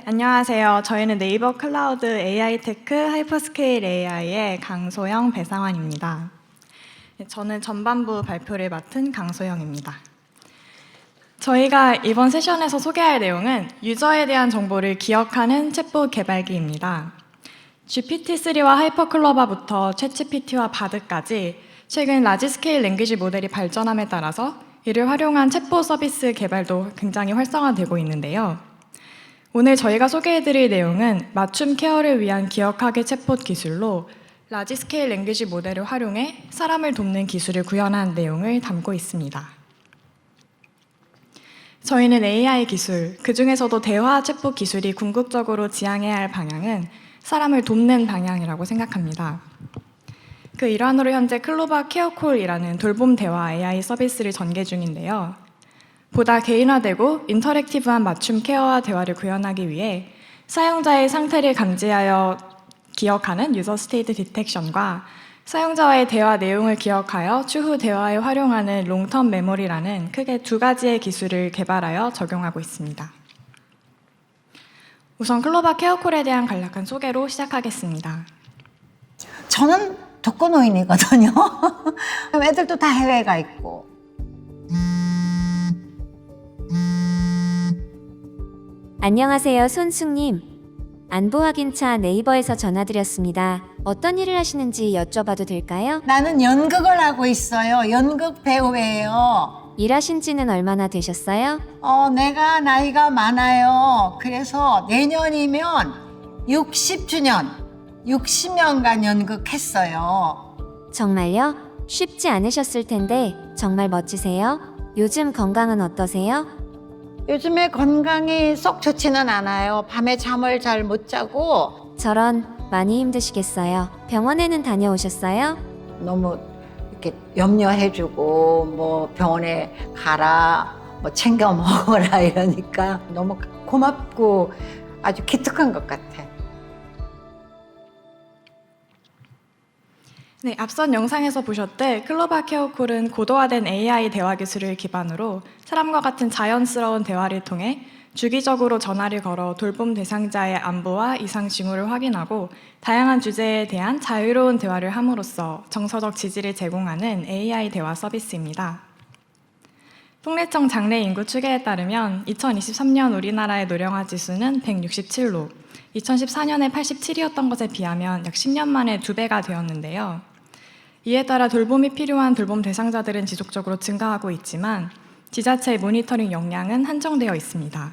안녕하세요. 저희는 네이버 클라우드 AI 테크 하이퍼스케일 AI의 강소영 배상환입니다. 저는 전반부 발표를 맡은 강소영입니다. 저희가 이번 세션에서 소개할 내용은 유저에 대한 정보를 기억하는 챗봇 개발기입니다. GPT-3와 하이퍼클로바부터 챗GPT와 바드까지 최근 라지스케일 랭귀지 모델이 발전함에 따라서 이를 활용한 챗봇 서비스 개발도 굉장히 활성화되고 있는데요. 오늘 저희가 소개해드릴 내용은 맞춤 케어를 위한 기억하기 챗봇 기술로 라지스케일 랭귀지 모델을 활용해 사람을 돕는 기술을 구현한 내용을 담고 있습니다. 저희는 AI 기술, 그중에서도 대화 챗봇 기술이 궁극적으로 지향해야 할 방향은 사람을 돕는 방향이라고 생각합니다. 그 일환으로 현재 클로바 케어콜이라는 돌봄 대화 AI 서비스를 전개 중인데요. 보다 개인화되고 인터랙티브한 맞춤 케어와 대화를 구현하기 위해 사용자의 상태를 감지하여 기억하는 유저 스테이트 디텍션과 사용자와의 대화 내용을 기억하여 추후 대화에 활용하는 롱텀 메모리라는 크게 두 가지의 기술을 개발하여 적용하고 있습니다. 우선 클로바 케어콜에 대한 간략한 소개로 시작하겠습니다. 저는 독거노인이거든요. 애들도 다 해외에 가 있고. 안녕하세요, 손숙님. 안보 확인차 네이버에서 전화드렸습니다. 어떤 일을 하시는지 여쭤봐도 될까요? 나는 연극을 하고 있어요. 연극 배우예요. 일하신 지는 얼마나 되셨어요? 내가 나이가 많아요. 그래서 내년이면 60주년, 60년간 연극했어요. 정말요? 쉽지 않으셨을 텐데 정말 멋지세요. 요즘 건강은 어떠세요? 요즘에 건강이 썩 좋지는 않아요. 밤에 잠을 잘 못 자고 저런, 많이 힘드시겠어요. 병원에는 다녀오셨어요? 너무 이렇게 염려해주고 뭐 병원에 가라, 뭐 챙겨 먹어라 이러니까 너무 고맙고 아주 기특한 것 같아. 네, 앞선 영상에서 보셨듯 클로바 케어콜은 고도화된 AI 대화 기술을 기반으로 사람과 같은 자연스러운 대화를 통해 주기적으로 전화를 걸어 돌봄 대상자의 안부와 이상 징후를 확인하고 다양한 주제에 대한 자유로운 대화를 함으로써 정서적 지지를 제공하는 AI 대화 서비스입니다. 통계청 장래 인구 추계에 따르면 2023년 우리나라의 노령화 지수는 167로 2014년에 87이었던 것에 비하면 약 10년 만에 2배가 되었는데요. 이에 따라 돌봄이 필요한 돌봄 대상자들은 지속적으로 증가하고 있지만 지자체의 모니터링 역량은 한정되어 있습니다.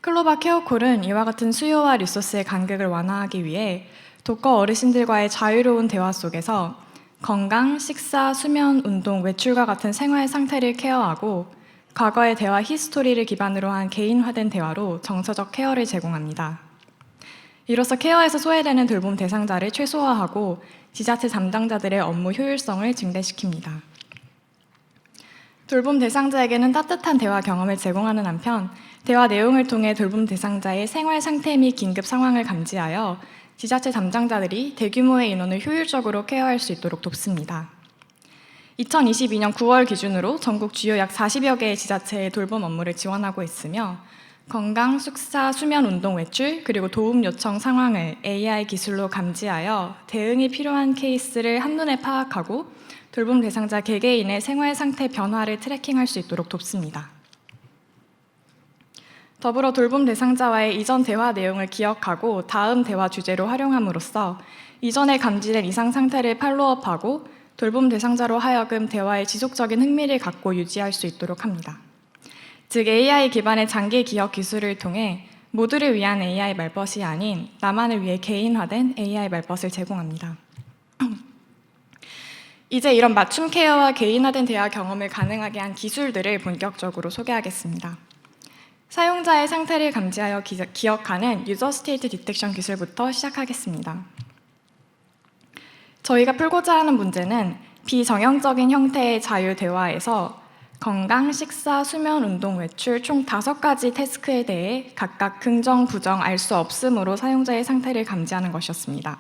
클로바 케어콜은 이와 같은 수요와 리소스의 간극을 완화하기 위해 독거 어르신들과의 자유로운 대화 속에서 건강, 식사, 수면, 운동, 외출과 같은 생활 상태를 케어하고 과거의 대화 히스토리를 기반으로 한 개인화된 대화로 정서적 케어를 제공합니다. 이로써 케어에서 소외되는 돌봄 대상자를 최소화하고 지자체 담당자들의 업무 효율성을 증대시킵니다. 돌봄 대상자에게는 따뜻한 대화 경험을 제공하는 한편 대화 내용을 통해 돌봄 대상자의 생활 상태 및 긴급 상황을 감지하여 지자체 담당자들이 대규모의 인원을 효율적으로 케어할 수 있도록 돕습니다. 2022년 9월 기준으로 전국 주요 약 40여 개의 지자체의 돌봄 업무를 지원하고 있으며 건강, 식사, 수면, 운동, 외출, 그리고 도움 요청 상황을 AI 기술로 감지하여 대응이 필요한 케이스를 한눈에 파악하고 돌봄 대상자 개개인의 생활 상태 변화를 트래킹할 수 있도록 돕습니다. 더불어 돌봄 대상자와의 이전 대화 내용을 기억하고 다음 대화 주제로 활용함으로써 이전에 감지된 이상 상태를 팔로우업하고 돌봄 대상자로 하여금 대화에 지속적인 흥미를 갖고 유지할 수 있도록 합니다. 즉 AI 기반의 장기 기억 기술을 통해 모두를 위한 AI 말벗이 아닌 나만을 위해 개인화된 AI 말벗을 제공합니다. 이제 이런 맞춤 케어와 개인화된 대화 경험을 가능하게 한 기술들을 본격적으로 소개하겠습니다. 사용자의 상태를 감지하여 기억하는 유저 스테이트 디텍션 기술부터 시작하겠습니다. 저희가 풀고자 하는 문제는 비정형적인 형태의 자유 대화에서 건강, 식사, 수면, 운동, 외출 총 5가지 태스크에 대해 각각 긍정, 부정, 알 수 없음으로 사용자의 상태를 감지하는 것이었습니다.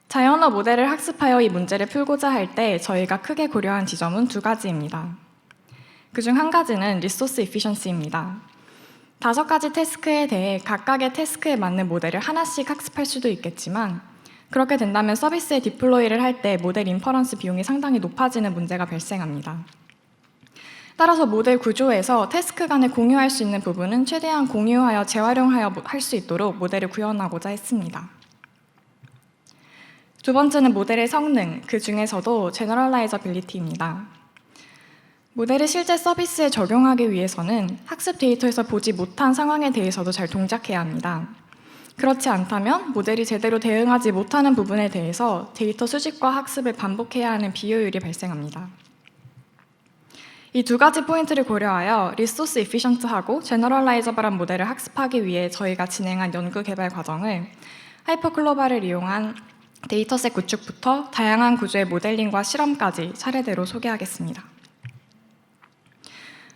자연어 모델을 학습하여 이 문제를 풀고자 할 때 저희가 크게 고려한 지점은 2가지입니다. 그중 한 가지는 리소스 이피션시입니다. 5가지 태스크에 대해 각각의 태스크에 맞는 모델을 하나씩 학습할 수도 있겠지만 그렇게 된다면 서비스에 디플로이를 할 때 모델 인퍼런스 비용이 상당히 높아지는 문제가 발생합니다. 따라서 모델 구조에서 태스크 간에 공유할 수 있는 부분은 최대한 공유하여 재활용하여 할 수 있도록 모델을 구현하고자 했습니다. 두 번째는 모델의 성능, 그 중에서도 제너럴라이저빌리티입니다. 모델을 실제 서비스에 적용하기 위해서는 학습 데이터에서 보지 못한 상황에 대해서도 잘 동작해야 합니다. 그렇지 않다면 모델이 제대로 대응하지 못하는 부분에 대해서 데이터 수집과 학습을 반복해야 하는 비효율이 발생합니다. 이 2가지 포인트를 고려하여 리소스 이피션트하고 제너럴라이저블한 모델을 학습하기 위해 저희가 진행한 연구 개발 과정을 하이퍼글로벌을 이용한 데이터셋 구축부터 다양한 구조의 모델링과 실험까지 차례대로 소개하겠습니다.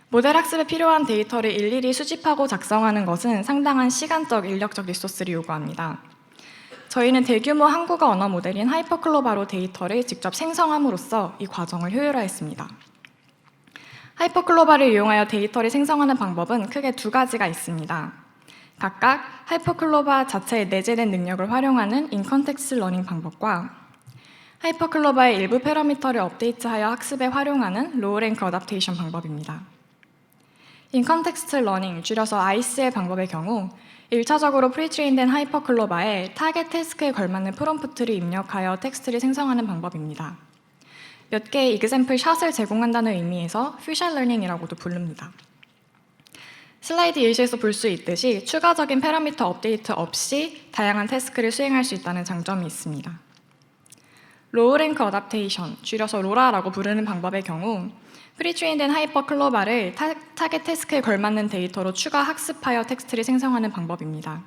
모델 학습에 필요한 데이터를 일일이 수집하고 작성하는 것은 상당한 시간적, 인력적 리소스를 요구합니다. 저희는 대규모 한국어 언어 모델인 하이퍼글로바로 데이터를 직접 생성함으로써 이 과정을 효율화했습니다. 하이퍼글로바를 이용하여 데이터를 생성하는 방법은 크게 2가지가 있습니다. 각각 하이퍼글로바 자체의 내재된 능력을 활용하는 인컨텍스트 러닝 방법과 하이퍼글로바의 일부 패러미터를 업데이트하여 학습에 활용하는 로우 랭크 어답테이션 방법입니다. 인컨텍스트 러닝, 줄여서 ICL 방법의 경우 1차적으로 프리트레인된 하이퍼글로바에 타겟 태스크에 걸맞는 프롬프트를 입력하여 텍스트를 생성하는 방법입니다. 몇 개의 example 샷을 제공한다는 의미에서 퓨전 러닝이라고도 부릅니다. 슬라이드 예시에서 볼 수 있듯이 추가적인 패러미터 업데이트 없이 다양한 태스크를 수행할 수 있다는 장점이 있습니다. 로우 랭크 어답테이션, 줄여서 로라라고 부르는 방법의 경우 프리트레인된 하이퍼글로바를 타겟 태스크에 걸맞는 데이터로 추가 학습하여 텍스트를 생성하는 방법입니다.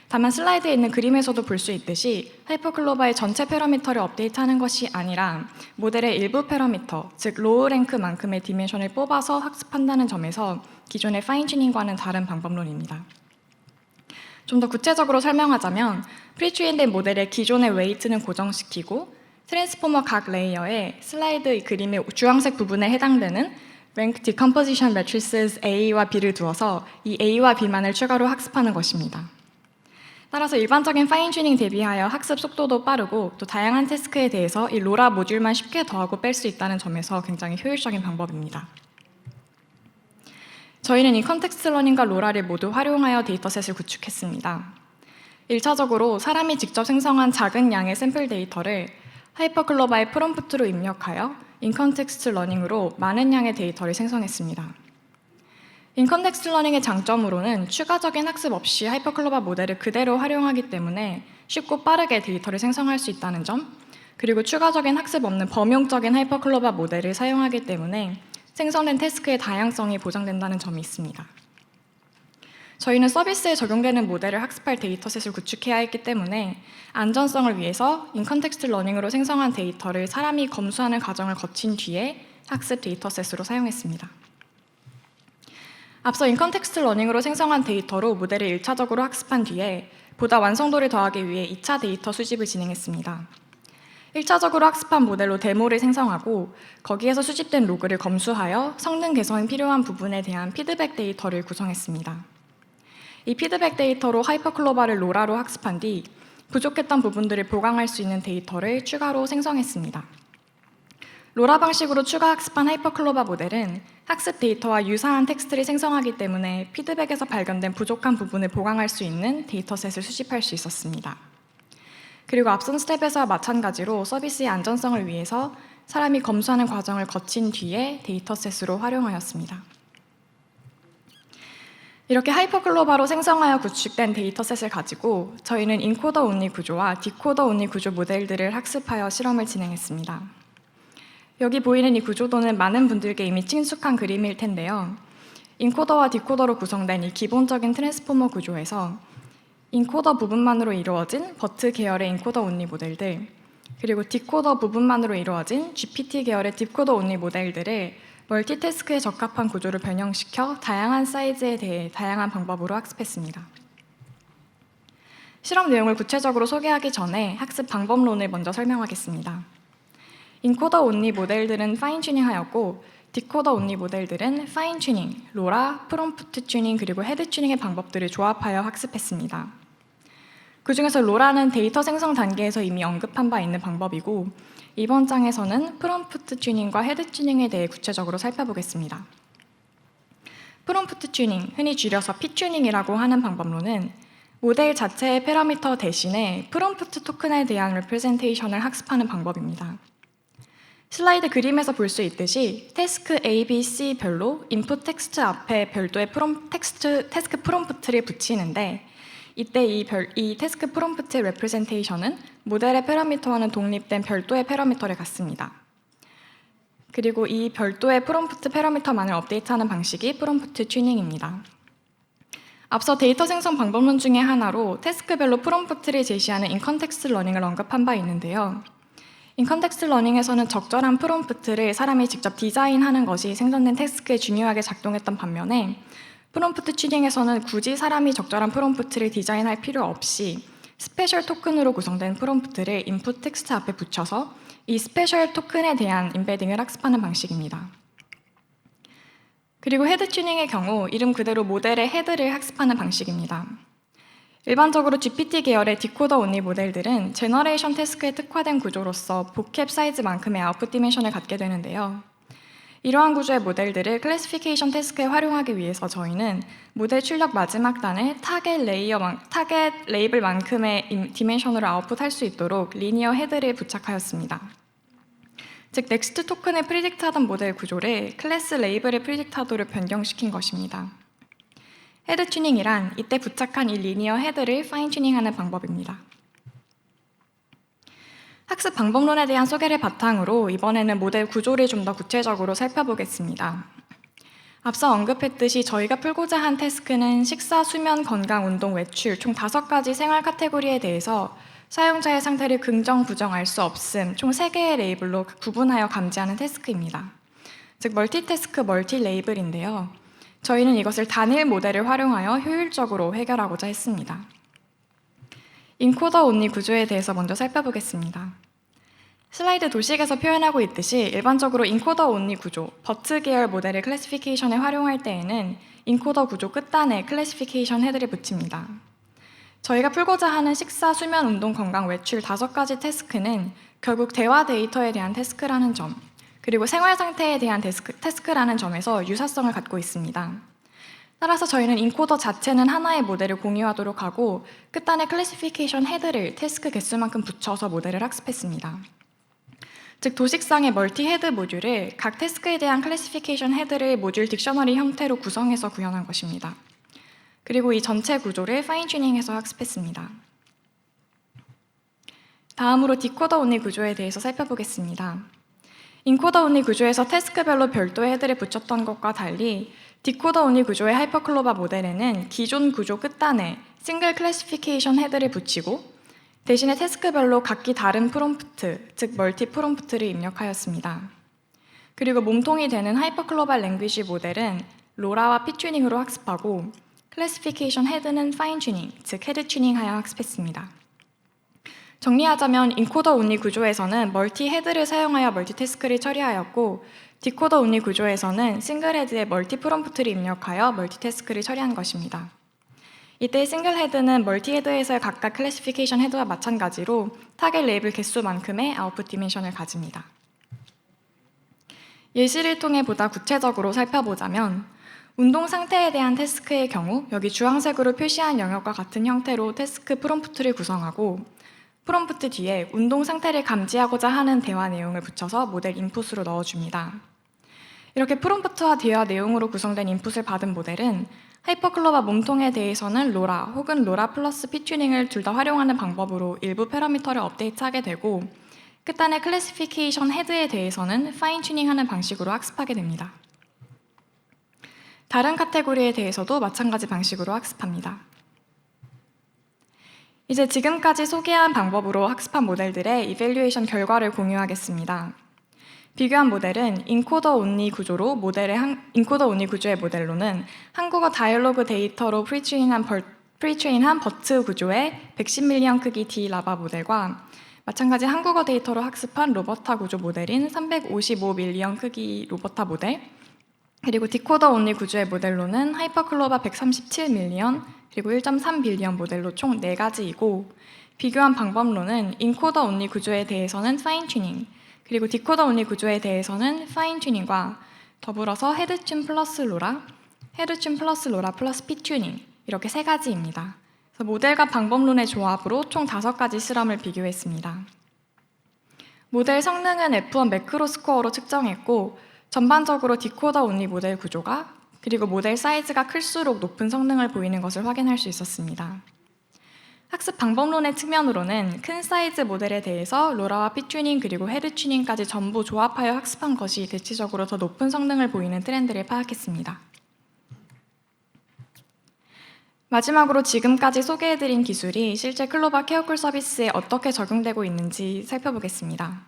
다만 슬라이드에 있는 그림에서도 볼 수 있듯이 하이퍼글로바의 전체 패러미터를 업데이트하는 것이 아니라 모델의 일부 패러미터, 즉 로우 랭크만큼의 디멘션을 뽑아서 학습한다는 점에서 기존의 파인튜닝과는 다른 방법론입니다. 좀 더 구체적으로 설명하자면 프리트레인된 모델의 기존의 웨이트는 고정시키고 트랜스포머 각 레이어에 슬라이드 그림의 주황색 부분에 해당되는 랭크 디컴포지션 매트리스 A와 B를 두어서 이 A와 B만을 추가로 학습하는 것입니다. 따라서 일반적인 파인튜닝 대비하여 학습 속도도 빠르고 또 다양한 태스크에 대해서 이 로라 모듈만 쉽게 더하고 뺄 수 있다는 점에서 굉장히 효율적인 방법입니다. 저희는 이 컨텍스트 러닝과 로라를 모두 활용하여 데이터셋을 구축했습니다. 1차적으로 사람이 직접 생성한 작은 양의 샘플 데이터를 하이퍼글로바의 프롬프트로 입력하여 인컨텍스트 러닝으로 많은 양의 데이터를 생성했습니다. 인컨텍스트 러닝의 장점으로는 추가적인 학습 없이 하이퍼글로바 모델을 그대로 활용하기 때문에 쉽고 빠르게 데이터를 생성할 수 있다는 점, 그리고 추가적인 학습 없는 범용적인 하이퍼글로바 모델을 사용하기 때문에 생성된 태스크의 다양성이 보장된다는 점이 있습니다. 저희는 서비스에 적용되는 모델을 학습할 데이터셋을 구축해야 했기 때문에 안전성을 위해서 인컨텍스트 러닝으로 생성한 데이터를 사람이 검수하는 과정을 거친 뒤에 학습 데이터셋으로 사용했습니다. 앞서 인컨텍스트 러닝으로 생성한 데이터로 모델을 1차적으로 학습한 뒤에 보다 완성도를 더하기 위해 2차 데이터 수집을 진행했습니다. 1차적으로 학습한 모델로 데모를 생성하고 거기에서 수집된 로그를 검수하여 성능 개선이 필요한 부분에 대한 피드백 데이터를 구성했습니다. 이 피드백 데이터로 하이퍼글로바를 로라로 학습한 뒤 부족했던 부분들을 보강할 수 있는 데이터를 추가로 생성했습니다. 로라 방식으로 추가 학습한 하이퍼글로바 모델은 학습 데이터와 유사한 텍스트를 생성하기 때문에 피드백에서 발견된 부족한 부분을 보강할 수 있는 데이터셋을 수집할 수 있었습니다. 그리고 앞선 스텝에서와 마찬가지로 서비스의 안전성을 위해서 사람이 검수하는 과정을 거친 뒤에 데이터셋으로 활용하였습니다. 이렇게 하이퍼글로바로 생성하여 구축된 데이터셋을 가지고 저희는 인코더 온리 구조와 디코더 온리 구조 모델들을 학습하여 실험을 진행했습니다. 여기 보이는 이 구조도는 많은 분들께 이미 친숙한 그림일 텐데요. 인코더와 디코더로 구성된 이 기본적인 트랜스포머 구조에서 인코더 부분만으로 이루어진 버트 계열의 인코더 온리 모델들, 그리고 디코더 부분만으로 이루어진 GPT 계열의 디코더 온리 모델들을 멀티태스크에 적합한 구조를 변형시켜 다양한 사이즈에 대해 다양한 방법으로 학습했습니다. 실험 내용을 구체적으로 소개하기 전에 학습 방법론을 먼저 설명하겠습니다. 인코더 온리 모델들은 파인튜닝하였고 디코더 온리 모델들은 파인 튜닝, 로라, 프롬프트 튜닝 그리고 헤드 튜닝의 방법들을 조합하여 학습했습니다. 그중에서 로라는 데이터 생성 단계에서 이미 언급한 바 있는 방법이고 이번 장에서는 프롬프트 튜닝과 헤드 튜닝에 대해 구체적으로 살펴보겠습니다. 프롬프트 튜닝, 흔히 줄여서 P-튜닝이라고 하는 방법로는 모델 자체의 패러미터 대신에 프롬프트 토큰에 대한 레프레젠테이션을 학습하는 방법입니다. 슬라이드 그림에서 볼 수 있듯이 태스크 A, B, C별로 인풋 텍스트 앞에 별도의 태스크 프롬프트를 붙이는데 이때 이 태스크 프롬프트의 레프레젠테이션은 모델의 패러미터와는 독립된 별도의 패러미터를 갖습니다. 그리고 이 별도의 프롬프트 패러미터만을 업데이트하는 방식이 프롬프트 튜닝입니다. 앞서 데이터 생성 방법론 중에 하나로 태스크별로 프롬프트를 제시하는 인컨텍스트 러닝을 언급한 바 있는데요. 인컨텍스트 러닝에서는 적절한 프롬프트를 사람이 직접 디자인하는 것이 생성된 태스크에 중요하게 작동했던 반면에 프롬프트 튜닝에서는 굳이 사람이 적절한 프롬프트를 디자인할 필요 없이 스페셜 토큰으로 구성된 프롬프트를 인풋 텍스트 앞에 붙여서 이 스페셜 토큰에 대한 임베딩을 학습하는 방식입니다. 그리고 헤드 튜닝의 경우 이름 그대로 모델의 헤드를 학습하는 방식입니다. 일반적으로 GPT 계열의 디코더 온리 모델들은 제너레이션 태스크에 특화된 구조로서 보캡 사이즈만큼의 아웃풋 디멘션을 갖게 되는데요. 이러한 구조의 모델들을 클래시피케이션 태스크에 활용하기 위해서 저희는 모델 출력 마지막 단에 타겟 레이블만큼의 디멘션으로 아웃풋할 수 있도록 리니어 헤드를 부착하였습니다. 즉 넥스트 토큰을 프리딕트하던 모델 구조를 클래스 레이블을 프리딕트하도록 변경시킨 것입니다. 헤드 튜닝이란 이때 부착한 이 리니어 헤드를 파인 튜닝하는 방법입니다. 학습 방법론에 대한 소개를 바탕으로 이번에는 모델 구조를 좀 더 구체적으로 살펴보겠습니다. 앞서 언급했듯이 저희가 풀고자 한 태스크는 식사, 수면, 건강, 운동, 외출 총 5가지 생활 카테고리에 대해서 사용자의 상태를 긍정, 부정, 알 수 없음 총 3개의 레이블로 구분하여 감지하는 태스크입니다. 즉 멀티태스크, 멀티레이블인데요. 저희는 이것을 단일 모델을 활용하여 효율적으로 해결하고자 했습니다. 인코더 온리 구조에 대해서 먼저 살펴보겠습니다. 슬라이드 도식에서 표현하고 있듯이 일반적으로 인코더 온리 구조, 버트 계열 모델의 클래시피케이션에 활용할 때에는 인코더 구조 끝단에 클래시피케이션 헤드를 붙입니다. 저희가 풀고자 하는 식사, 수면, 운동, 건강, 외출 5가지 태스크는 결국 대화 데이터에 대한 태스크라는 점, 그리고 생활 상태에 대한 태스크라는 점에서 유사성을 갖고 있습니다. 따라서 저희는 인코더 자체는 하나의 모델을 공유하도록 하고 끝단에 클래시피케이션 헤드를 태스크 개수만큼 붙여서 모델을 학습했습니다. 즉 도식상의 멀티 헤드 모듈을 각 태스크에 대한 클래시피케이션 헤드를 모듈 딕셔너리 형태로 구성해서 구현한 것입니다. 그리고 이 전체 구조를 파인 튜닝해서 학습했습니다. 다음으로 디코더 온리 구조에 대해서 살펴보겠습니다. 인코더 온리 구조에서 태스크별로 별도의 헤드를 붙였던 것과 달리 디코더 온리 구조의 하이퍼클로바 모델에는 기존 구조 끝단에 싱글 클래시피케이션 헤드를 붙이고 대신에 태스크별로 각기 다른 프롬프트, 즉 멀티 프롬프트를 입력하였습니다. 그리고 몸통이 되는 하이퍼클로바 랭귀지 모델은 로라와 P-튜닝으로 학습하고 클래시피케이션 헤드는 파인 튜닝, 즉 헤드 튜닝하여 학습했습니다. 정리하자면 인코더 온리 구조에서는 멀티 헤드를 사용하여 멀티태스크를 처리하였고 디코더 온리 구조에서는 싱글 헤드에 멀티 프롬프트를 입력하여 멀티태스크를 처리한 것입니다. 이때 싱글 헤드는 멀티 헤드에서의 각각 클래시피케이션 헤드와 마찬가지로 타겟 레이블 개수만큼의 아웃풋 디멘션을 가집니다. 예시를 통해 보다 구체적으로 살펴보자면 운동 상태에 대한 태스크의 경우 여기 주황색으로 표시한 영역과 같은 형태로 태스크 프롬프트를 구성하고 프롬프트 뒤에 운동 상태를 감지하고자 하는 대화 내용을 붙여서 모델 인풋으로 넣어줍니다. 이렇게 프롬프트와 대화 내용으로 구성된 인풋을 받은 모델은 하이퍼클로바 몸통에 대해서는 로라 혹은 로라 플러스 P-튜닝을 둘 다 활용하는 방법으로 일부 패러미터를 업데이트하게 되고 끝단의 클래시피케이션 헤드에 대해서는 파인 튜닝하는 방식으로 학습하게 됩니다. 다른 카테고리에 대해서도 마찬가지 방식으로 학습합니다. 이제 지금까지 소개한 방법으로 학습한 모델들의 이밸류에이션 결과를 공유하겠습니다. 비교한 모델은 인코더 온리 구조의 모델로는 한국어 다이얼로그 데이터로 프리트레인한 버트 구조의 110밀리언 크기 D 라바 모델과 마찬가지 한국어 데이터로 학습한 로버타 구조 모델인 355 밀리언 크기 로버타 모델, 그리고 디코더 온리 구조의 모델로는 하이퍼클로바 137 밀리언, 그리고 1.3 빌리언 모델로 총 4가지이고, 비교한 방법론은 인코더 온리 구조에 대해서는 파인 튜닝, 그리고 디코더 온리 구조에 대해서는 파인 튜닝과 더불어서 헤드튠 플러스 로라, 헤드튠 플러스 로라 플러스 피 튜닝, 이렇게 3가지입니다. 그래서 모델과 방법론의 조합으로 총 5가지 실험을 비교했습니다. 모델 성능은 F1 매크로 스코어로 측정했고, 전반적으로 디코더 온리 모델 구조가, 그리고 모델 사이즈가 클수록 높은 성능을 보이는 것을 확인할 수 있었습니다. 학습 방법론의 측면으로는 큰 사이즈 모델에 대해서 로라와 피튜닝 그리고 헤드 튜닝까지 전부 조합하여 학습한 것이 대체적으로 더 높은 성능을 보이는 트렌드를 파악했습니다. 마지막으로 지금까지 소개해드린 기술이 실제 클로바 케어콜 서비스에 어떻게 적용되고 있는지 살펴보겠습니다.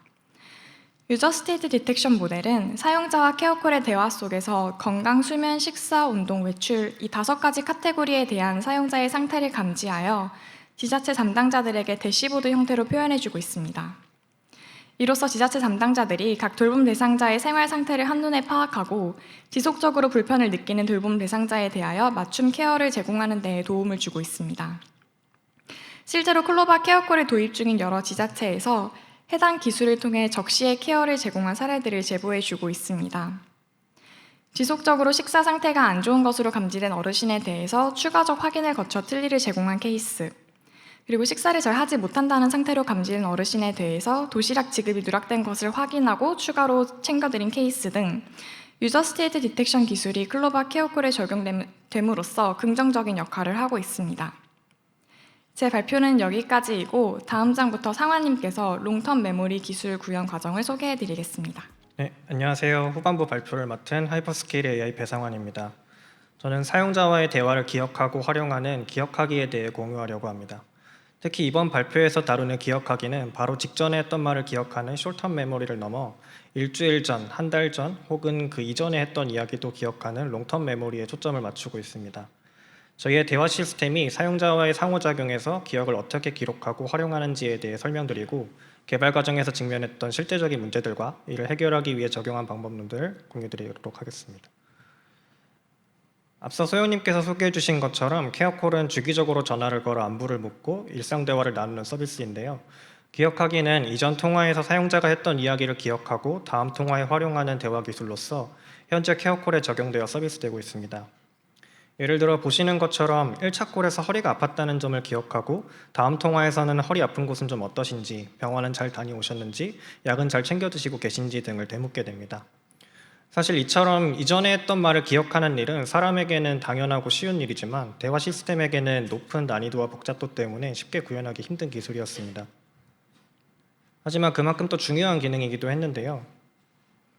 유저 스테이트 디텍션 모델은 사용자와 케어콜의 대화 속에서 건강, 수면, 식사, 운동, 외출 이 5가지 카테고리에 대한 사용자의 상태를 감지하여 지자체 담당자들에게 대시보드 형태로 표현해주고 있습니다. 이로써 지자체 담당자들이 각 돌봄 대상자의 생활 상태를 한눈에 파악하고 지속적으로 불편을 느끼는 돌봄 대상자에 대하여 맞춤 케어를 제공하는 데 도움을 주고 있습니다. 실제로 클로바 케어콜을 도입 중인 여러 지자체에서 해당 기술을 통해 적시에 케어를 제공한 사례들을 제보해주고 있습니다. 지속적으로 식사 상태가 안 좋은 것으로 감지된 어르신에 대해서 추가적 확인을 거쳐 틀니를 제공한 케이스, 그리고 식사를 잘 하지 못한다는 상태로 감지된 어르신에 대해서 도시락 지급이 누락된 것을 확인하고 추가로 챙겨드린 케이스 등 유저 스테이트 디텍션 기술이 클로바 케어콜에 적용됨으로써 긍정적인 역할을 하고 있습니다. 제 발표는 여기까지이고 다음 장부터 상환님께서 롱텀 메모리 기술 구현 과정을 소개해드리겠습니다. 네, 안녕하세요. 후반부 발표를 맡은 하이퍼스케일 AI 배상환입니다. 저는 사용자와의 대화를 기억하고 활용하는 기억하기에 대해 공유하려고 합니다. 특히 이번 발표에서 다루는 기억하기는 바로 직전에 했던 말을 기억하는 숏텀 메모리를 넘어 일주일 전, 한 달 전, 혹은 그 이전에 했던 이야기도 기억하는 롱텀 메모리에 초점을 맞추고 있습니다. 저희의 대화 시스템이 사용자와의 상호작용에서 기억을 어떻게 기록하고 활용하는지에 대해 설명드리고 개발 과정에서 직면했던 실제적인 문제들과 이를 해결하기 위해 적용한 방법론들을 공유드리도록 하겠습니다. 앞서 소영님께서 소개해 주신 것처럼 케어콜은 주기적으로 전화를 걸어 안부를 묻고 일상 대화를 나누는 서비스인데요. 기억하기는 이전 통화에서 사용자가 했던 이야기를 기억하고 다음 통화에 활용하는 대화 기술로서 현재 케어콜에 적용되어 서비스되고 있습니다. 예를 들어 보시는 것처럼 1차 콜에서 허리가 아팠다는 점을 기억하고 다음 통화에서는 허리 아픈 곳은 좀 어떠신지, 병원은 잘 다녀오셨는지, 약은 잘 챙겨 드시고 계신지 등을 되묻게 됩니다. 사실 이처럼 이전에 했던 말을 기억하는 일은 사람에게는 당연하고 쉬운 일이지만 대화 시스템에게는 높은 난이도와 복잡도 때문에 쉽게 구현하기 힘든 기술이었습니다. 하지만 그만큼 또 중요한 기능이기도 했는데요.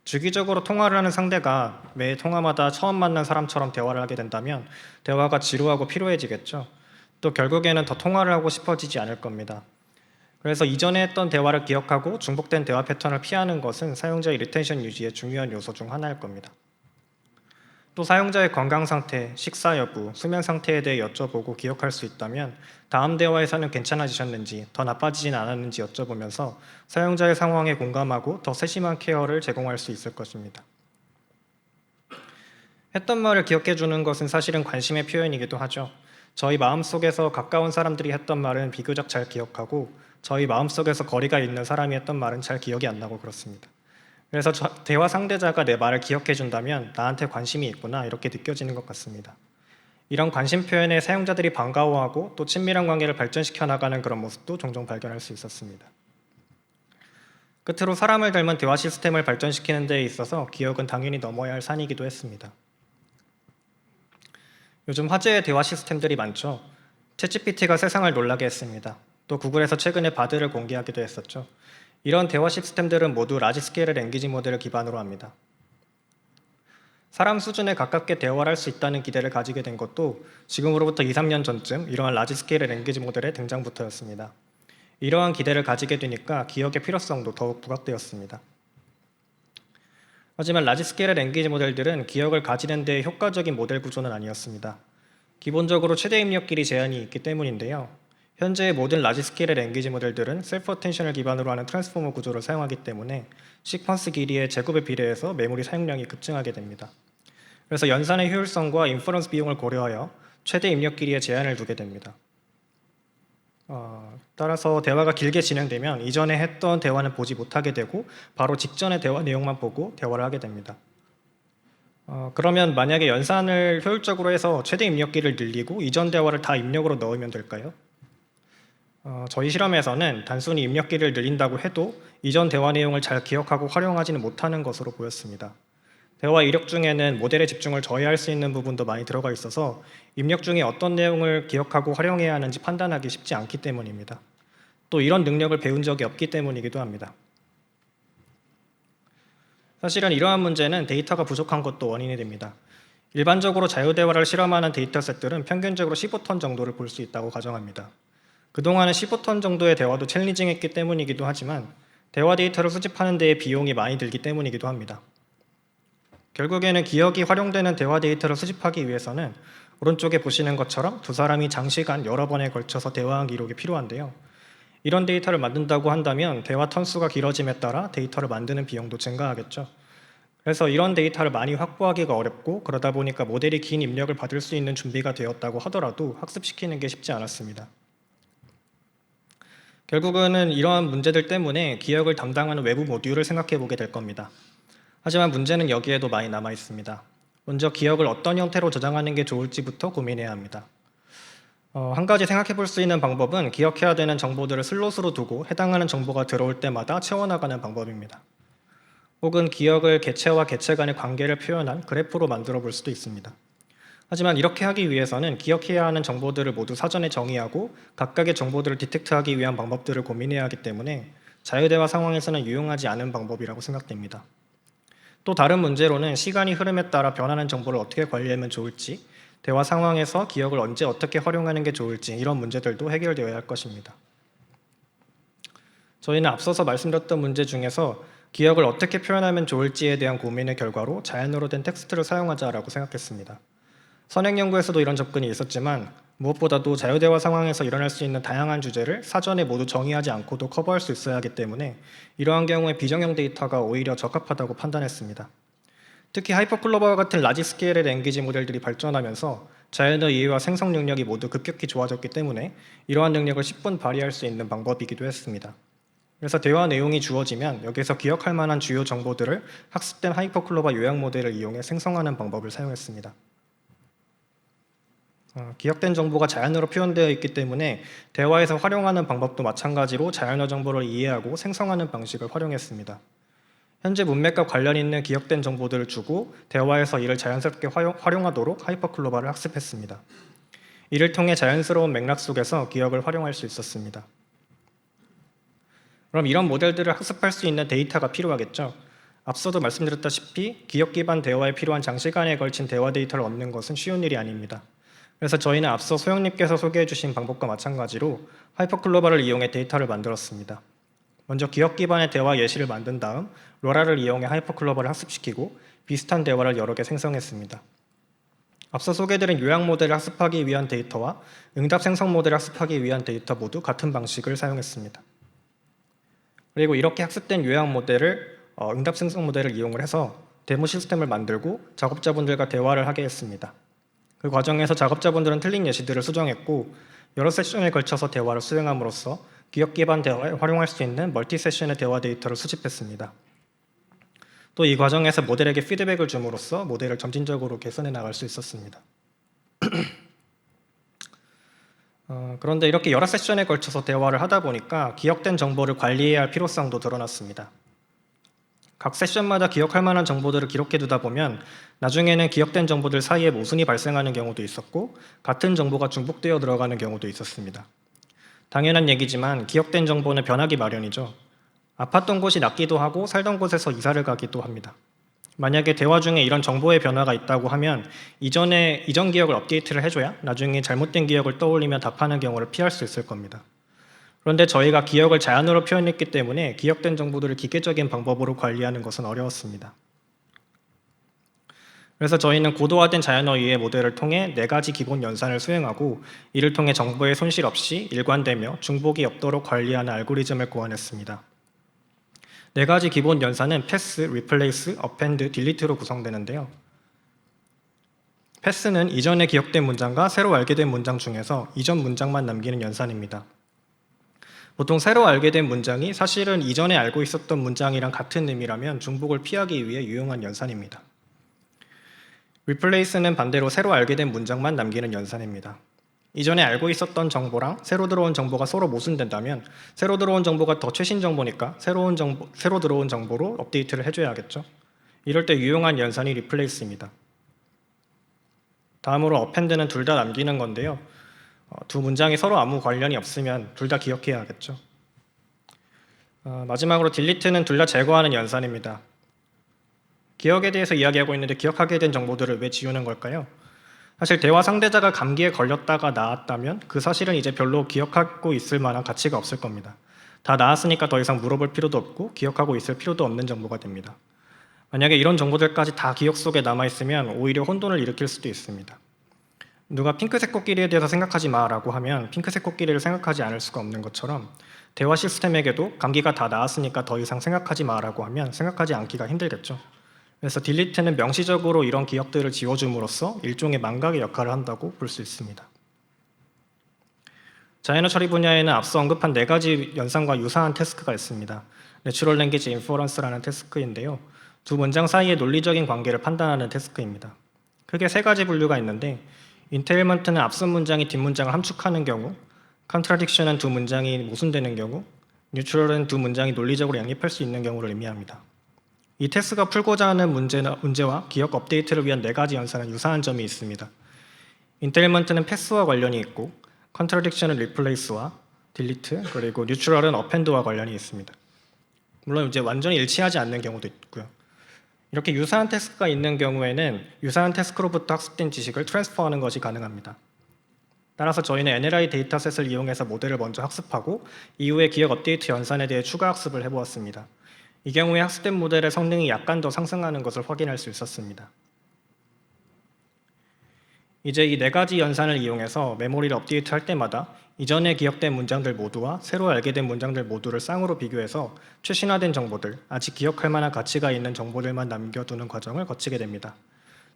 주기적으로 통화를 하는 상대가 매 통화마다 처음 만난 사람처럼 대화를 하게 된다면 대화가 지루하고 피로해지겠죠. 또 결국에는 더 통화를 하고 싶어지지 않을 겁니다. 그래서 이전에 했던 대화를 기억하고 중복된 대화 패턴을 피하는 것은 사용자의 리텐션 유지의 중요한 요소 중 하나일 겁니다. 또 사용자의 건강 상태, 식사 여부, 수면 상태에 대해 여쭤보고 기억할 수 있다면 다음 대화에서는 괜찮아지셨는지, 더 나빠지진 않았는지 여쭤보면서 사용자의 상황에 공감하고 더 세심한 케어를 제공할 수 있을 것입니다. 했던 말을 기억해 주는 것은 사실은 관심의 표현이기도 하죠. 저희 마음속에서 가까운 사람들이 했던 말은 비교적 잘 기억하고 저희 마음속에서 거리가 있는 사람이 했던 말은 잘 기억이 안 나고 그렇습니다. 그래서 대화 상대자가 내 말을 기억해 준다면 나한테 관심이 있구나 이렇게 느껴지는 것 같습니다. 이런 관심 표현에 사용자들이 반가워하고 또 친밀한 관계를 발전시켜 나가는 그런 모습도 종종 발견할 수 있었습니다. 끝으로 사람을 닮은 대화 시스템을 발전시키는 데 있어서 기억은 당연히 넘어야 할 산이기도 했습니다. 요즘 화제의 대화 시스템들이 많죠. 챗GPT가 세상을 놀라게 했습니다. 또 구글에서 최근에 바드를 공개하기도 했었죠. 이런 대화 시스템들은 모두 라지 스케일 랭귀지 모델을 기반으로 합니다. 사람 수준에 가깝게 대화를 할 수 있다는 기대를 가지게 된 것도 지금으로부터 2, 3년 전쯤 이러한 라지 스케일 랭귀지 모델의 등장부터였습니다. 이러한 기대를 가지게 되니까 기억의 필요성도 더욱 부각되었습니다. 하지만 라지 스케일 랭귀지 모델들은 기억을 가지는 데 효과적인 모델 구조는 아니었습니다. 기본적으로 최대 입력끼리 제한이 있기 때문인데요. 현재의 모든 라지 스케일의 랭귀지 모델들은 셀프 어텐션을 기반으로 하는 트랜스포머 구조를 사용하기 때문에 시퀀스 길이의 제곱에 비례해서 메모리 사용량이 급증하게 됩니다. 그래서 연산의 효율성과 인퍼런스 비용을 고려하여 최대 입력 길이에 제한을 두게 됩니다. 따라서 대화가 길게 진행되면 이전에 했던 대화는 보지 못하게 되고 바로 직전의 대화 내용만 보고 대화를 하게 됩니다. 그러면 만약에 연산을 효율적으로 해서 최대 입력기를 늘리고 이전 대화를 다 입력으로 넣으면 될까요? 저희 실험에서는 단순히 입력기를 늘린다고 해도 이전 대화 내용을 잘 기억하고 활용하지는 못하는 것으로 보였습니다. 대화 이력 중에는 모델의 집중을 저해할 수 있는 부분도 많이 들어가 있어서 입력 중에 어떤 내용을 기억하고 활용해야 하는지 판단하기 쉽지 않기 때문입니다. 또 이런 능력을 배운 적이 없기 때문이기도 합니다. 사실은 이러한 문제는 데이터가 부족한 것도 원인이 됩니다. 일반적으로 자유대화를 실험하는 데이터셋들은 평균적으로 15톤 정도를 볼 수 있다고 가정합니다. 그동안은 15톤 정도의 대화도 챌린징했기 때문이기도 하지만 대화 데이터를 수집하는 데에 비용이 많이 들기 때문이기도 합니다. 결국에는 기억이 활용되는 대화 데이터를 수집하기 위해서는 오른쪽에 보시는 것처럼 두 사람이 장시간 여러 번에 걸쳐서 대화한 기록이 필요한데요. 이런 데이터를 만든다고 한다면 대화 턴수가 길어짐에 따라 데이터를 만드는 비용도 증가하겠죠. 그래서 이런 데이터를 많이 확보하기가 어렵고 그러다 보니까 모델이 긴 입력을 받을 수 있는 준비가 되었다고 하더라도 학습시키는 게 쉽지 않았습니다. 결국은 이러한 문제들 때문에 기억을 담당하는 외부 모듈을 생각해 보게 될 겁니다. 하지만 문제는 여기에도 많이 남아 있습니다. 먼저 기억을 어떤 형태로 저장하는 게 좋을지부터 고민해야 합니다. 한 가지 생각해 볼 수 있는 방법은 기억해야 되는 정보들을 슬롯으로 두고 해당하는 정보가 들어올 때마다 채워나가는 방법입니다. 혹은 기억을 개체와 개체 간의 관계를 표현한 그래프로 만들어 볼 수도 있습니다. 하지만 이렇게 하기 위해서는 기억해야 하는 정보들을 모두 사전에 정의하고 각각의 정보들을 디텍트하기 위한 방법들을 고민해야 하기 때문에 자유대화 상황에서는 유용하지 않은 방법이라고 생각됩니다. 또 다른 문제로는 시간이 흐름에 따라 변하는 정보를 어떻게 관리하면 좋을지, 대화 상황에서 기억을 언제 어떻게 활용하는 게 좋을지 이런 문제들도 해결되어야 할 것입니다. 저희는 앞서서 말씀드렸던 문제 중에서 기억을 어떻게 표현하면 좋을지에 대한 고민의 결과로 자연어로 된 텍스트를 사용하자라고 생각했습니다. 선행 연구에서도 이런 접근이 있었지만 무엇보다도 자유대화 상황에서 일어날 수 있는 다양한 주제를 사전에 모두 정의하지 않고도 커버할 수 있어야 하기 때문에 이러한 경우에 비정형 데이터가 오히려 적합하다고 판단했습니다. 특히 하이퍼클로버와 같은 라지 스케일의 랭귀지 모델들이 발전하면서 자연어 이해와 생성 능력이 모두 급격히 좋아졌기 때문에 이러한 능력을 10분 발휘할 수 있는 방법이기도 했습니다. 그래서 대화 내용이 주어지면 여기서 기억할 만한 주요 정보들을 학습된 하이퍼클로버 요약 모델을 이용해 생성하는 방법을 사용했습니다. 기억된 정보가 자연어로 표현되어 있기 때문에 대화에서 활용하는 방법도 마찬가지로 자연어 정보를 이해하고 생성하는 방식을 활용했습니다. 현재 문맥과 관련 있는 기억된 정보들을 주고 대화에서 이를 자연스럽게 활용하도록 하이퍼클로버를 학습했습니다. 이를 통해 자연스러운 맥락 속에서 기억을 활용할 수 있었습니다. 그럼 이런 모델들을 학습할 수 있는 데이터가 필요하겠죠. 앞서도 말씀드렸다시피 기억 기반 대화에 필요한 장시간에 걸친 대화 데이터를 얻는 것은 쉬운 일이 아닙니다. 그래서 저희는 앞서 소영님께서 소개해 주신 방법과 마찬가지로 하이퍼클로버를 이용해 데이터를 만들었습니다. 먼저 기억 기반의 대화 예시를 만든 다음 로라를 이용해 하이퍼클로버를 학습시키고 비슷한 대화를 여러 개 생성했습니다. 앞서 소개드린 요약 모델을 학습하기 위한 데이터와 응답 생성 모델을 학습하기 위한 데이터 모두 같은 방식을 사용했습니다. 그리고 이렇게 학습된 요약 모델을 응답 생성 모델을 이용을 해서 데모 시스템을 만들고 작업자분들과 대화를 하게 했습니다. 그 과정에서 작업자분들은 틀린 예시들을 수정했고 여러 세션에 걸쳐서 대화를 수행함으로써 기억 기반 대화에 활용할 수 있는 멀티 세션의 대화 데이터를 수집했습니다. 또 이 과정에서 모델에게 피드백을 줌으로써 모델을 점진적으로 개선해 나갈 수 있었습니다. 그런데 이렇게 여러 세션에 걸쳐서 대화를 하다 보니까 기억된 정보를 관리해야 할 필요성도 드러났습니다. 각 세션마다 기억할 만한 정보들을 기록해 두다 보면 나중에는 기억된 정보들 사이에 모순이 발생하는 경우도 있었고 같은 정보가 중복되어 들어가는 경우도 있었습니다. 당연한 얘기지만 기억된 정보는 변하기 마련이죠. 아팠던 곳이 낫기도 하고 살던 곳에서 이사를 가기도 합니다. 만약에 대화 중에 이런 정보의 변화가 있다고 하면 이전 기억을 업데이트를 해줘야 나중에 잘못된 기억을 떠올리며 답하는 경우를 피할 수 있을 겁니다. 그런데 저희가 기억을 자연어로 표현했기 때문에 기억된 정보들을 기계적인 방법으로 관리하는 것은 어려웠습니다. 그래서 저희는 고도화된 자연어 이해 모델을 통해 4가지 기본 연산을 수행하고 이를 통해 정보의 손실 없이 일관되며 중복이 없도록 관리하는 알고리즘을 고안했습니다. 4가지 기본 연산은 패스, 리플레이스, 어펜드, 딜리트로 구성되는데요. 패스는 이전에 기억된 문장과 새로 알게 된 문장 중에서 이전 문장만 남기는 연산입니다. 보통 새로 알게 된 문장이 사실은 이전에 알고 있었던 문장이랑 같은 의미라면 중복을 피하기 위해 유용한 연산입니다. Replace는 반대로 새로 알게 된 문장만 남기는 연산입니다. 이전에 알고 있었던 정보랑 새로 들어온 정보가 서로 모순된다면 새로 들어온 정보가 더 최신 정보니까 새로 들어온 정보로 업데이트를 해줘야겠죠. 이럴 때 유용한 연산이 Replace입니다. 다음으로 append는 둘 다 남기는 건데요. 두 문장이 서로 아무 관련이 없으면 둘 다 기억해야 하겠죠. 마지막으로 delete는 둘 다 제거하는 연산입니다. 기억에 대해서 이야기하고 있는데 기억하게 된 정보들을 왜 지우는 걸까요? 사실 대화 상대자가 감기에 걸렸다가 나았다면 그 사실은 이제 별로 기억하고 있을 만한 가치가 없을 겁니다. 다 나았으니까 더 이상 물어볼 필요도 없고 기억하고 있을 필요도 없는 정보가 됩니다. 만약에 이런 정보들까지 다 기억 속에 남아있으면 오히려 혼돈을 일으킬 수도 있습니다. 누가 핑크색 코끼리에 대해서 생각하지 마라고 하면 핑크색 코끼리를 생각하지 않을 수가 없는 것처럼 대화 시스템에게도 감기가 다 나았으니까 더 이상 생각하지 마라고 하면 생각하지 않기가 힘들겠죠. 그래서 딜리트는 명시적으로 이런 기억들을 지워줌으로써 일종의 망각의 역할을 한다고 볼 수 있습니다. 자연어 처리 분야에는 앞서 언급한 4가지 연산과 유사한 태스크가 있습니다. 내추럴 랭귀지 인퍼런스라는 태스크인데요. 두 문장 사이의 논리적인 관계를 판단하는 태스크입니다. 크게 3가지 분류가 있는데 인테일먼트는 앞선 문장이 뒷문장을 함축하는 경우, 컨트라딕션은 두 문장이 모순되는 경우, 뉴트럴은 두 문장이 논리적으로 양립할 수 있는 경우를 의미합니다. 이 태스크가 풀고자 하는 문제와 기억 업데이트를 위한 4가지 연산은 유사한 점이 있습니다. 인테일먼트는 패스와 관련이 있고, 컨트라딕션은 리플레이스와 딜리트, 그리고 뉴트럴은 어펜드와 관련이 있습니다. 물론 이제 완전히 일치하지 않는 경우도 있고요. 이렇게 유사한 태스크가 있는 경우에는 유사한 태스크로부터 학습된 지식을 트랜스퍼하는 것이 가능합니다. 따라서 저희는 NLI 데이터셋을 이용해서 모델을 먼저 학습하고 이후에 기억 업데이트 연산에 대해 추가 학습을 해보았습니다. 이 경우에 학습된 모델의 성능이 약간 더 상승하는 것을 확인할 수 있었습니다. 이제 이 4가지 연산을 이용해서 메모리를 업데이트할 때마다 이전에 기억된 문장들 모두와 새로 알게 된 문장들 모두를 쌍으로 비교해서 최신화된 정보들, 아직 기억할 만한 가치가 있는 정보들만 남겨두는 과정을 거치게 됩니다.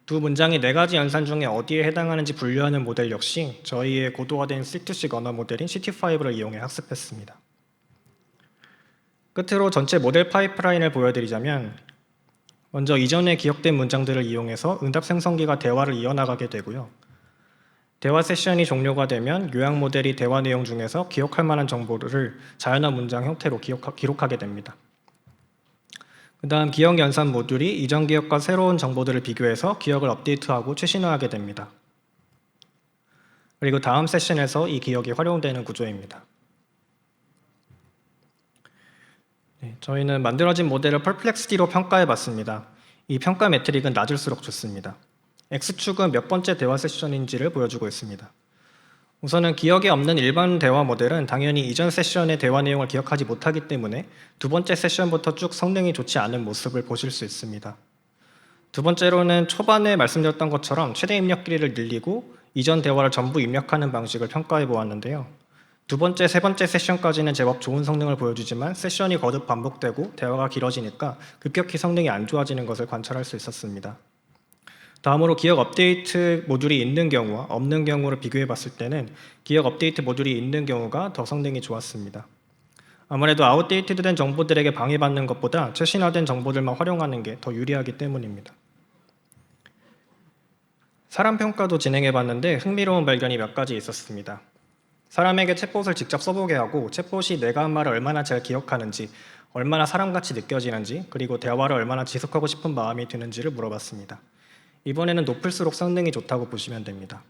두 문장이 4가지 연산 중에 어디에 해당하는지 분류하는 모델 역시 저희의 고도화된 C2C 언어 모델인 CT5를 이용해 학습했습니다. 끝으로 전체 모델 파이프라인을 보여드리자면 먼저 이전에 기억된 문장들을 이용해서 응답 생성기가 대화를 이어나가게 되고요. 대화 세션이 종료가 되면 요약 모델이 대화 내용 중에서 기억할 만한 정보를 자연어 문장 형태로 기록하게 됩니다. 그 다음 기억 연산 모듈이 이전 기억과 새로운 정보들을 비교해서 기억을 업데이트하고 최신화하게 됩니다. 그리고 다음 세션에서 이 기억이 활용되는 구조입니다. 저희는 만들어진 모델을 Perplexity로 평가해 봤습니다. 이 평가 매트릭은 낮을수록 좋습니다. X축은 몇 번째 대화 세션인지를 보여주고 있습니다. 우선은 기억에 없는 일반 대화 모델은 당연히 이전 세션의 대화 내용을 기억하지 못하기 때문에 두 번째 세션부터 쭉 성능이 좋지 않은 모습을 보실 수 있습니다. 두 번째로는 초반에 말씀드렸던 것처럼 최대 입력 길이를 늘리고 이전 대화를 전부 입력하는 방식을 평가해 보았는데요. 두 번째, 세 번째 세션까지는 제법 좋은 성능을 보여주지만 세션이 거듭 반복되고 대화가 길어지니까 급격히 성능이 안 좋아지는 것을 관찰할 수 있었습니다. 다음으로 기억 업데이트 모듈이 있는 경우와 없는 경우를 비교해 봤을 때는 기억 업데이트 모듈이 있는 경우가 더 성능이 좋았습니다. 아무래도 아웃데이트된 정보들에게 방해받는 것보다 최신화된 정보들만 활용하는 게 더 유리하기 때문입니다. 사람 평가도 진행해 봤는데 흥미로운 발견이 몇 가지 있었습니다. 사람에게 챗봇을 직접 써보게 하고 챗봇이 내가 한 말을 얼마나 잘 기억하는지, 얼마나 사람같이 느껴지는지, 그리고 대화를 얼마나 지속하고 싶은 마음이 드는지를 물어봤습니다. 이번에는 높을수록 성능이 좋다고 보시면 됩니다.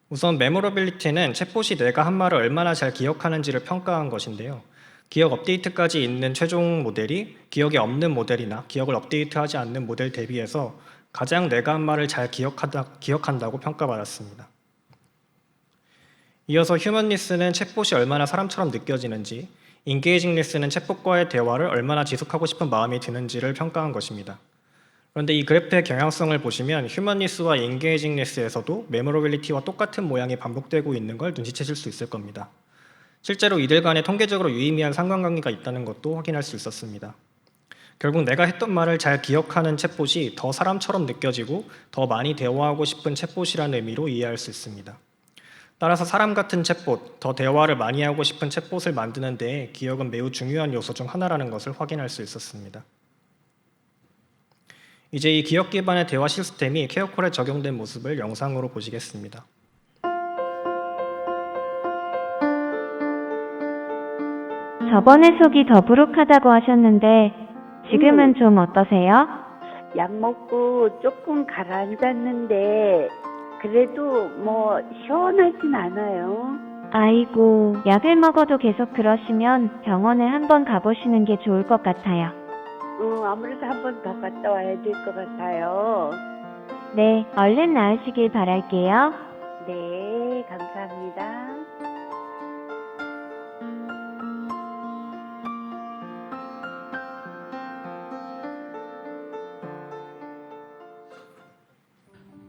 우선 메모러빌리티는 챗봇이 내가 한 말을 얼마나 잘 기억하는지를 평가한 것인데요. 기억 업데이트까지 있는 최종 모델이 기억에 없는 모델이나 기억을 업데이트하지 않는 모델 대비해서 가장 내가 한 말을 잘 기억한다고 평가받았습니다. 이어서 휴먼리스는 챗봇이 얼마나 사람처럼 느껴지는지, 인게이징리스는 챗봇과의 대화를 얼마나 지속하고 싶은 마음이 드는지를 평가한 것입니다. 그런데 이 그래프의 경향성을 보시면 휴먼리스와 인게이징리스에서도 메모러빌리티와 똑같은 모양이 반복되고 있는 걸 눈치채실 수 있을 겁니다. 실제로 이들 간에 통계적으로 유의미한 상관관계가 있다는 것도 확인할 수 있었습니다. 결국 내가 했던 말을 잘 기억하는 챗봇이 더 사람처럼 느껴지고 더 많이 대화하고 싶은 챗봇이라는 의미로 이해할 수 있습니다. 따라서 사람 같은 챗봇, 더 대화를 많이 하고 싶은 챗봇을 만드는 데에 기억은 매우 중요한 요소 중 하나라는 것을 확인할 수 있었습니다. 이제 이 기억 기반의 대화 시스템이 케어콜에 적용된 모습을 영상으로 보시겠습니다. 저번에 속이 더부룩하다고 하셨는데 지금은 좀 어떠세요? 약 먹고 조금 가라앉았는데 그래도 뭐 시원하진 않아요. 아이고, 약을 먹어도 계속 그러시면 병원에 한번 가보시는 게 좋을 것 같아요. 아무래도 한 번 더 갔다 와야 될 것 같아요. 네, 얼른 나으시길 바랄게요. 네, 감사합니다.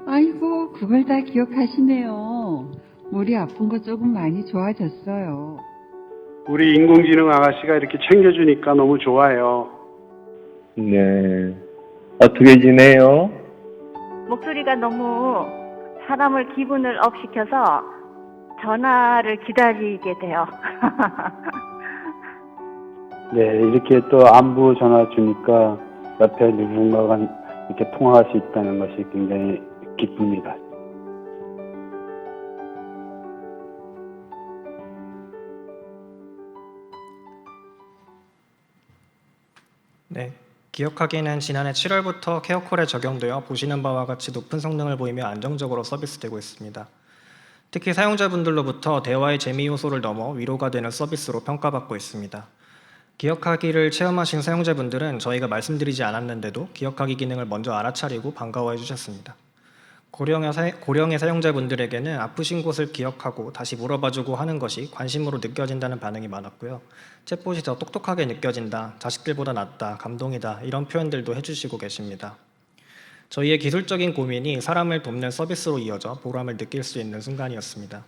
아이고, 그걸 다 기억하시네요. 머리 아픈 거 조금 많이 좋아졌어요. 우리 인공지능 아가씨가 이렇게 챙겨주니까 너무 좋아요. 네. 어떻게 지내요? 목소리가 너무 사람을 기분을 업 시켜서 전화를 기다리게 돼요. 네, 이렇게 또 안부 전화 주니까 옆에 누군가가 이렇게 통화할 수 있다는 것이 굉장히 기쁩니다. 네, 기억하기는 지난해 7월부터 케어콜에 적용되어 보시는 바와 같이 높은 성능을 보이며 안정적으로 서비스되고 있습니다. 특히 사용자분들로부터 대화의 재미 요소를 넘어 위로가 되는 서비스로 평가받고 있습니다. 기억하기를 체험하신 사용자분들은 저희가 말씀드리지 않았는데도 기억하기 기능을 먼저 알아차리고 반가워해 주셨습니다. 고령의 사용자분들에게는 아프신 곳을 기억하고 다시 물어봐주고 하는 것이 관심으로 느껴진다는 반응이 많았고요. 챗봇이 더 똑똑하게 느껴진다, 자식들보다 낫다, 감동이다 이런 표현들도 해주시고 계십니다. 저희의 기술적인 고민이 사람을 돕는 서비스로 이어져 보람을 느낄 수 있는 순간이었습니다.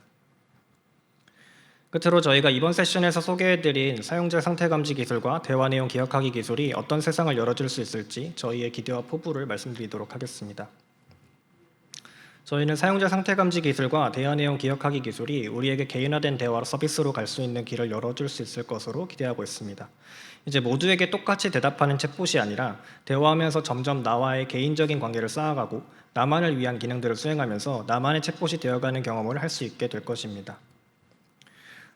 끝으로 저희가 이번 세션에서 소개해드린 사용자 상태 감지 기술과 대화 내용 기억하기 기술이 어떤 세상을 열어줄 수 있을지 저희의 기대와 포부를 말씀드리도록 하겠습니다. 저희는 사용자 상태 감지 기술과 대화 내용 기억하기 기술이 우리에게 개인화된 대화 서비스로 갈 수 있는 길을 열어줄 수 있을 것으로 기대하고 있습니다. 이제 모두에게 똑같이 대답하는 챗봇이 아니라 대화하면서 점점 나와의 개인적인 관계를 쌓아가고 나만을 위한 기능들을 수행하면서 나만의 챗봇이 되어가는 경험을 할 수 있게 될 것입니다.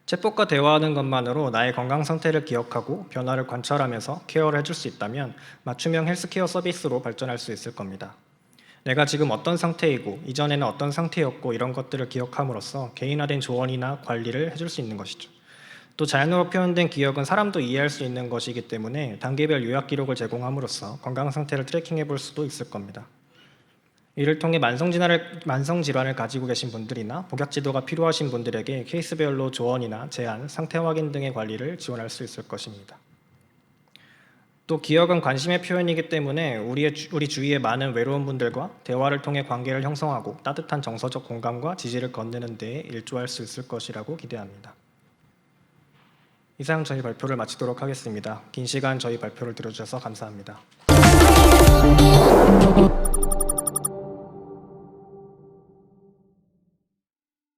챗봇과 대화하는 것만으로 나의 건강 상태를 기억하고 변화를 관찰하면서 케어를 해줄 수 있다면 맞춤형 헬스케어 서비스로 발전할 수 있을 겁니다. 내가 지금 어떤 상태이고 이전에는 어떤 상태였고 이런 것들을 기억함으로써 개인화된 조언이나 관리를 해줄 수 있는 것이죠. 또 자연어로 표현된 기억은 사람도 이해할 수 있는 것이기 때문에 단계별 요약 기록을 제공함으로써 건강 상태를 트래킹해 볼 수도 있을 겁니다. 이를 통해 만성질환을 가지고 계신 분들이나 복약 지도가 필요하신 분들에게 케이스별로 조언이나 제안, 상태 확인 등의 관리를 지원할 수 있을 것입니다. 또 기억은 관심의 표현이기 때문에 우리 주위의 많은 외로운 분들과 대화를 통해 관계를 형성하고 따뜻한 정서적 공감과 지지를 건네는 데에 일조할 수 있을 것이라고 기대합니다. 이상 저희 발표를 마치도록 하겠습니다. 긴 시간 저희 발표를 들어주셔서 감사합니다.